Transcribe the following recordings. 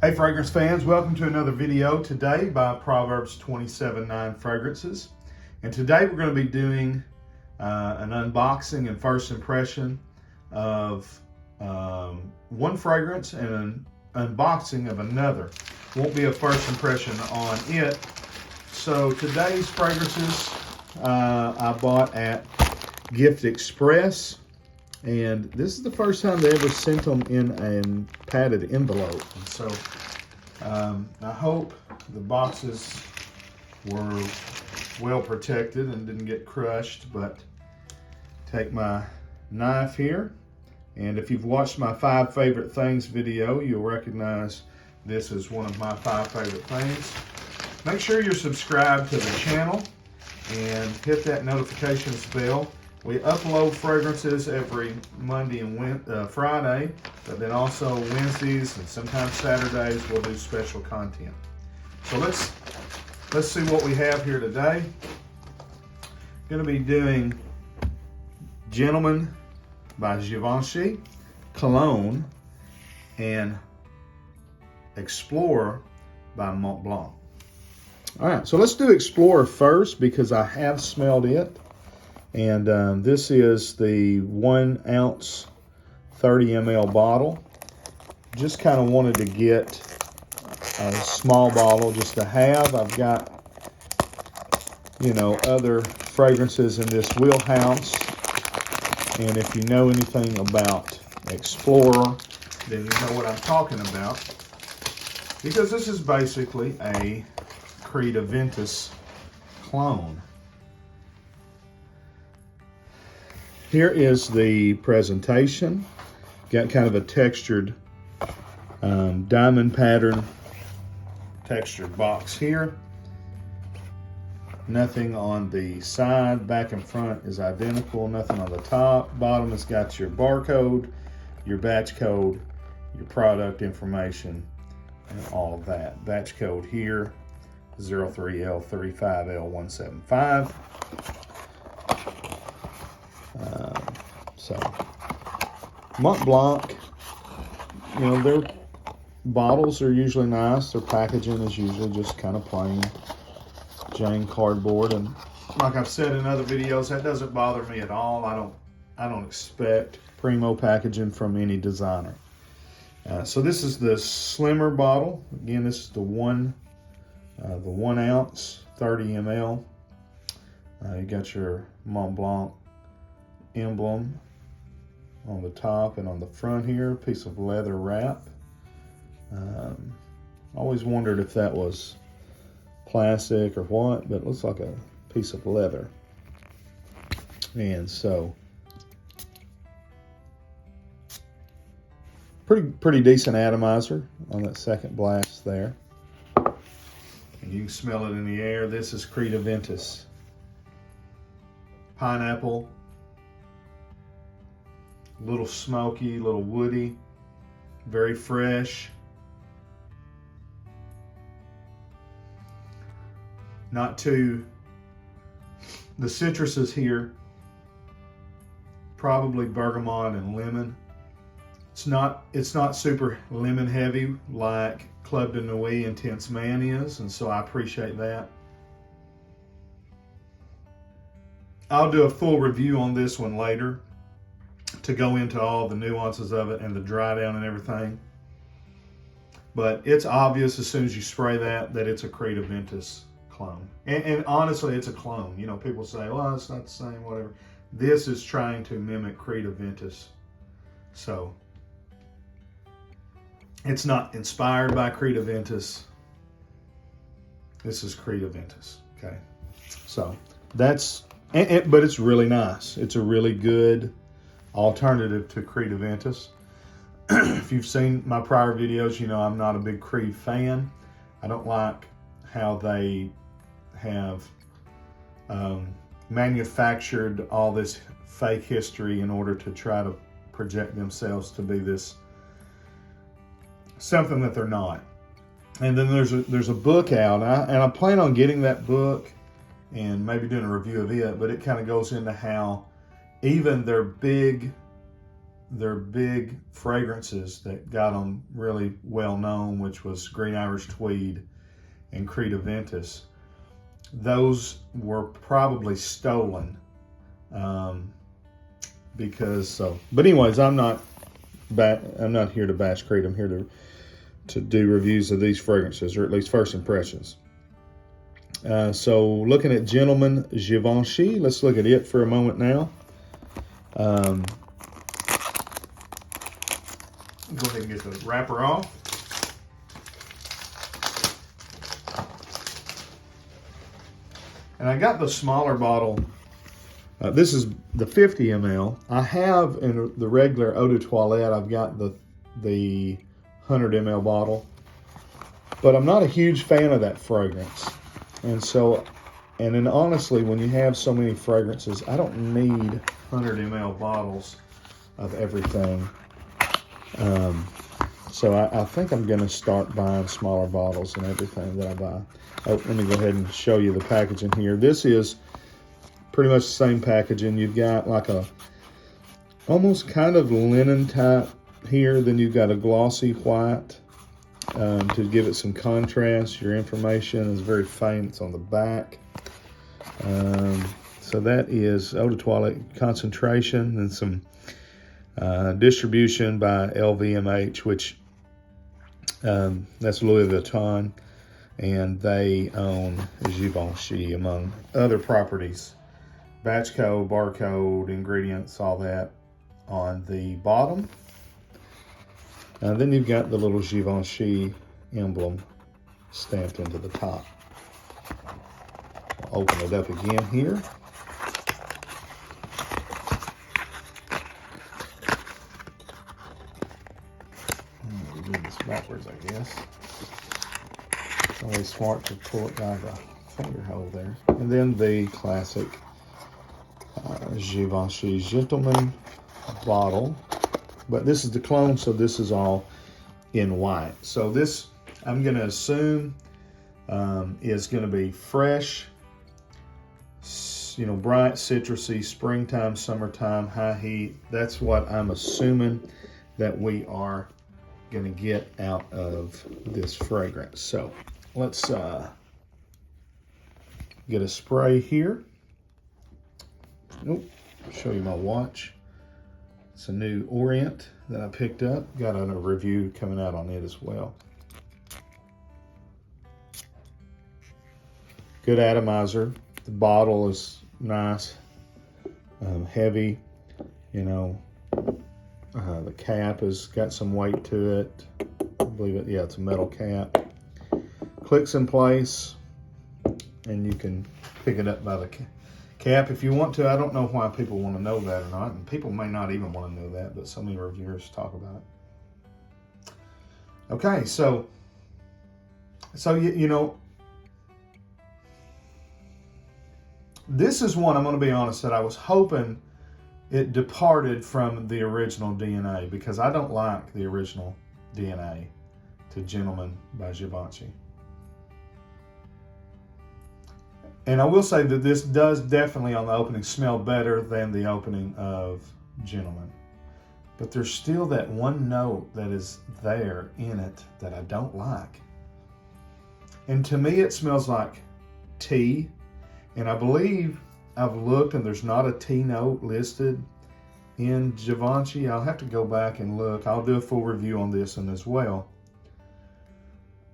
Hey fragrance fans, welcome to another video today by Proverbs 27:9 Fragrances. And today we're going to be doing an unboxing and first impression of one fragrance and an unboxing of another. Won't be a first impression on it. So today's fragrances I bought at Gift Express. And this is the first time they ever sent them in a padded envelope. And so I hope the boxes were well protected and didn't get crushed. But take my knife here. And if you've watched my 5 favorite things video, you'll recognize this is one of my 5 favorite things. Make sure you're subscribed to the channel and hit that notifications bell. We upload fragrances every Monday and Friday, but then also Wednesdays and sometimes Saturdays we'll do special content. So let's see what we have here today. Going to be doing Gentleman by Givenchy Cologne and Explorer by Mont Blanc. All right, so let's do Explorer first because I have smelled it. And this is the 1 ounce 30 ml bottle. Just kind of wanted to get a small bottle just to have. I've got, you know, other fragrances in this wheelhouse. And if you know anything about Explorer, then you know what I'm talking about. Because this is basically a Creed Aventus clone. Here is the presentation. Got kind of a textured diamond pattern textured box here. Nothing on the side, back and front is identical. Nothing on the top. Bottom has got your barcode, your batch code, your product information, and all of that. Batch code here, 03L35L175. So Mont Blanc, you know, their bottles are usually nice. Their packaging is usually just kind of plain Jane cardboard, and like I've said in other videos, that doesn't bother me at all. I don't expect primo packaging from any designer. So this is the slimmer bottle. Again, this is the 1 ounce 30 ml. You got your Mont Blanc emblem on the top and on the front here, piece of leather wrap. Always wondered if that was plastic or what, but it looks like a piece of leather. And so pretty decent atomizer on that second blast there. And you can smell it in the air. This is Creed Aventus. Pineapple, a little smoky, a little woody, very fresh. Not too, the citruses here, probably bergamot and lemon. It's not super lemon heavy like Club de Nuit Intense Man is, and so I appreciate that. I'll do a full review on this one later to go into all the nuances of it and the dry down and everything. But it's obvious as soon as you spray that it's a Creed Aventus clone. And honestly, it's a clone. You know, people say, well, it's not the same, whatever. This is trying to mimic Creed Aventus. So it's not inspired by Creed Aventus. This is Creed Aventus, okay? So that's, but it's really nice. It's a really good alternative to Creed Aventus. If you've seen my prior videos, you know I'm not a big Creed fan. I don't like how they have manufactured all this fake history in order to try to project themselves to be this something that they're not. And then there's a book out, and I plan on getting that book and maybe doing a review of it, but it kind of goes into how even their big their big fragrances that got them really well known, which was Green Irish Tweed and Creta Ventus. Those were probably stolen because so. But anyways, I'm not here to bash Creta. I'm here to do reviews of these fragrances, or at least first impressions. So looking at Gentleman Givenchy, let's look at it for a moment now. Go ahead and get the wrapper off. And I got the smaller bottle. This is the 50 ml. I have in the regular eau de toilette, I've got the 100 ml bottle. But I'm not a huge fan of that fragrance. And then honestly, when you have so many fragrances, I don't need 100 ml bottles of everything. So I think I'm going to start buying smaller bottles and everything that I buy. Oh, let me go ahead and show you the packaging here. This is pretty much the same packaging. You've got like a almost kind of linen type here. Then you've got a glossy white to give it some contrast. Your information is very faint. It's on the back. So that is eau de toilette concentration and some distribution by LVMH, which that's Louis Vuitton, and they own Givenchy among other properties. Batch code, barcode, ingredients, all that on the bottom. Then you've got the little Givenchy emblem stamped into the top. I'll open it up again here. Do this backwards, I guess. It's always smart to pull it by the finger hole there. And then the classic Givenchy Gentleman bottle. But this is the clone, so this is all in white. So this, I'm going to assume, is going to be fresh, bright, citrusy, springtime, summertime, high heat. That's what I'm assuming that we are going to get out of this fragrance. So let's get a spray here. Show you my watch. It's a new Orient that I picked up. Got a review coming out on it as well. Good atomizer. The bottle is nice, heavy. The cap has got some weight to it. I believe it. Yeah, it's a metal cap. Clicks in place, and you can pick it up by the cap if you want to. I don't know why people want to know that or not, and people may not even want to know that, but so many reviewers talk about it. Okay, so this is one, I'm going to be honest, that I was hoping it departed from the original DNA, because I don't like the original DNA to Gentleman by Givenchy. And I will say that this does definitely on the opening smell better than the opening of Gentleman. But there's still that one note that is there in it that I don't like. And to me it smells like tea. And I believe I've looked and there's not a tea note listed in Givenchy. I'll have to go back and look. I'll do a full review on this one as well.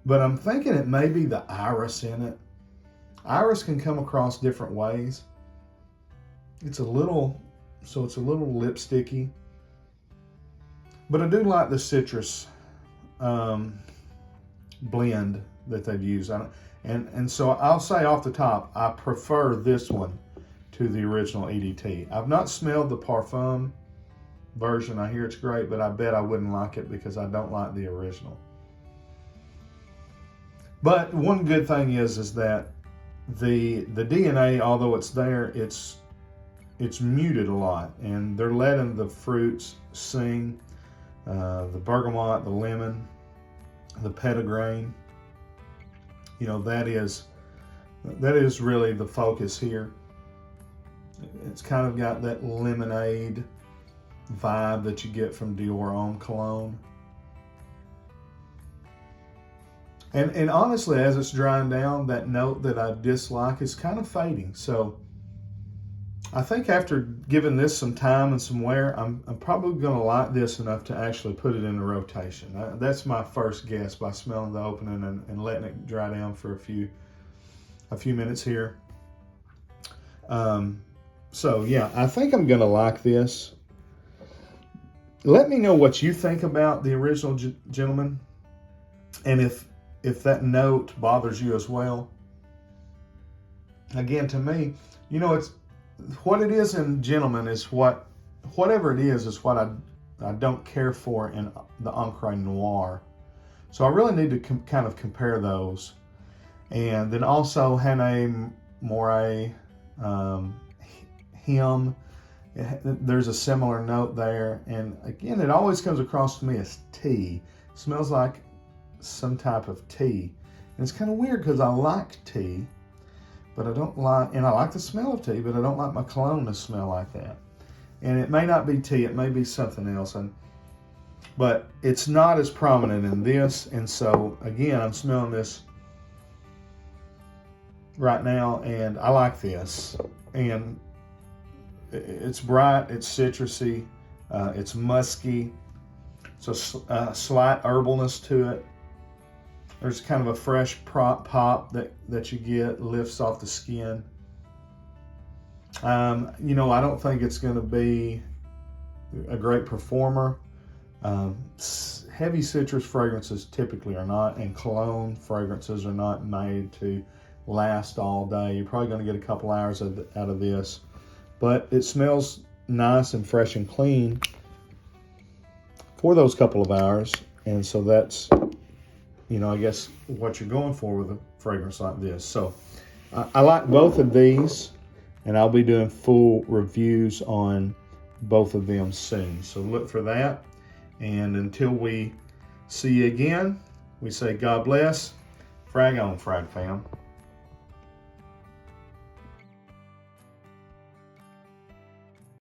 But I'm thinking it may be the iris in it. Iris can come across different ways. It's a little lipsticky. But I do like the citrus blend that they've used. And so I'll say off the top, I prefer this one to the original EDT. I've not smelled the parfum version. I hear it's great, but I bet I wouldn't like it because I don't like the original. But one good thing is that the DNA, although it's there, it's muted a lot, and they're letting the fruits sing. The bergamot, the lemon, the petitgrain. That is really the focus here. It's kind of got that lemonade vibe that you get from Dior Homme Cologne. And honestly, as it's drying down, that note that I dislike is kind of fading. So I think after giving this some time and some wear, I'm probably going to like this enough to actually put it in a rotation. That's my first guess by smelling the opening and letting it dry down for a few minutes here. So yeah, I think I'm going to like this. Let me know what you think about the original Gentleman, and if that note bothers you as well. Again, to me, you know, it's what it is in Gentleman is whatever it is what I don't care for in the Encre Noir. So I really need to kind of compare those. And then also Hannay Moray, Him. There's a similar note there. And again, it always comes across to me as tea. It smells like some type of tea. And it's kind of weird because I like tea, but I don't like, and I like the smell of tea, but I don't like my cologne to smell like that. And it may not be tea, it may be something else. But it's not as prominent in this. And so again, I'm smelling this right now, and I like this. And it's bright, it's citrusy, it's musky. So slight herbalness to it. There's kind of a fresh pop that you get, lifts off the skin. You know, I don't think it's going to be a great performer. Heavy citrus fragrances typically are not, and cologne fragrances are not made to last all day. You're probably going to get a couple hours out of this, but it smells nice and fresh and clean for those couple of hours. And so that's, you know, I guess what you're going for with a fragrance like this. So I like both of these, and I'll be doing full reviews on both of them soon. So look for that. And until we see you again, we say God bless. Frag on, Frag fam.